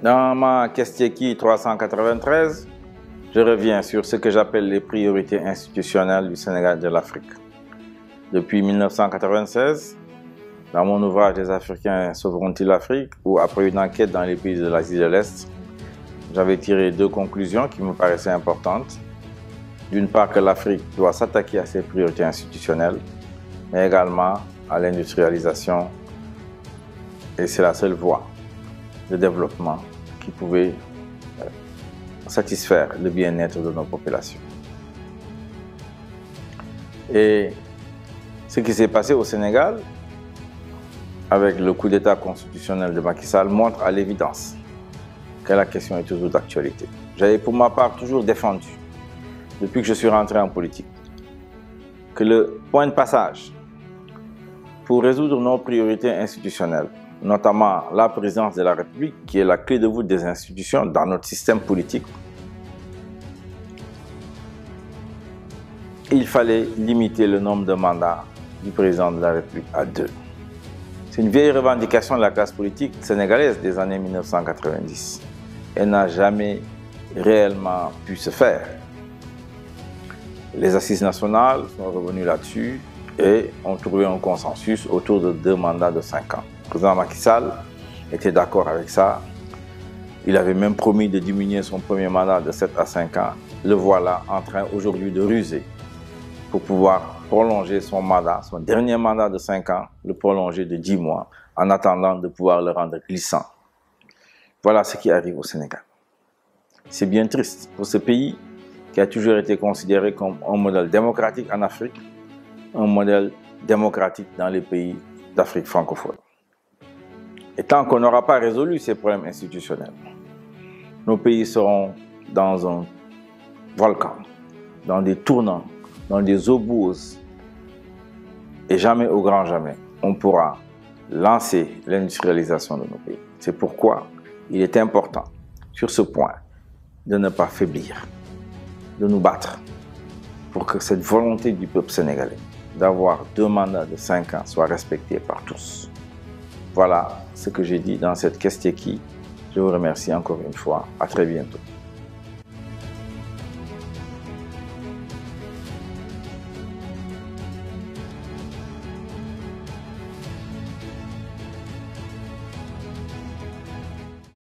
Dans ma Kestieki 393, je reviens sur ce que j'appelle les priorités institutionnelles du Sénégal et de l'Afrique. Depuis 1996, dans mon ouvrage des Africains Souveraineté de l'Afrique, ou après une enquête dans les pays de l'Asie de l'Est, j'avais tiré deux conclusions qui me paraissaient importantes. D'une part, que l'Afrique doit s'attaquer à ses priorités institutionnelles, mais également à l'industrialisation. Et c'est la seule voie de développement qui pouvait satisfaire le bien-être de nos populations. Et ce qui s'est passé au Sénégal, avec le coup d'État constitutionnel de Macky Sall, montre à l'évidence que la question est toujours d'actualité. J'avais pour ma part toujours défendu, depuis que je suis rentré en politique, que le point de passage pour résoudre nos priorités institutionnelles, notamment la présidence de la République, qui est la clé de voûte des institutions dans notre système politique, il fallait limiter le nombre de mandats du président de la République à 2. C'est une vieille revendication de la classe politique sénégalaise des années 1990. Elle n'a jamais réellement pu se faire. Les assises nationales sont revenues là-dessus et ont trouvé un consensus autour de 2 mandats de 5 ans. Le président Macky Sall était d'accord avec ça. Il avait même promis de diminuer son premier mandat de 7 à 5 ans. Le voilà en train aujourd'hui de ruser pour pouvoir prolonger son mandat, son dernier mandat de 5 ans, le prolonger de 10 mois, en attendant de pouvoir le rendre glissant. Voilà ce qui arrive au Sénégal. C'est bien triste pour ce pays qui a toujours été considéré comme un modèle démocratique en Afrique, un modèle démocratique dans les pays d'Afrique francophone. Et tant qu'on n'aura pas résolu ces problèmes institutionnels, nos pays seront dans un volcan, dans des tournants, dans des eaux boueuses. Et jamais, au grand jamais, on pourra lancer l'industrialisation de nos pays. C'est pourquoi il est important, sur ce point, de ne pas faiblir, de nous battre pour que cette volonté du peuple sénégalais d'avoir 2 mandats de 5 ans soit respectée par tous. Voilà ce que j'ai dit dans cette Kestieki. Je vous remercie encore une fois. À très bientôt.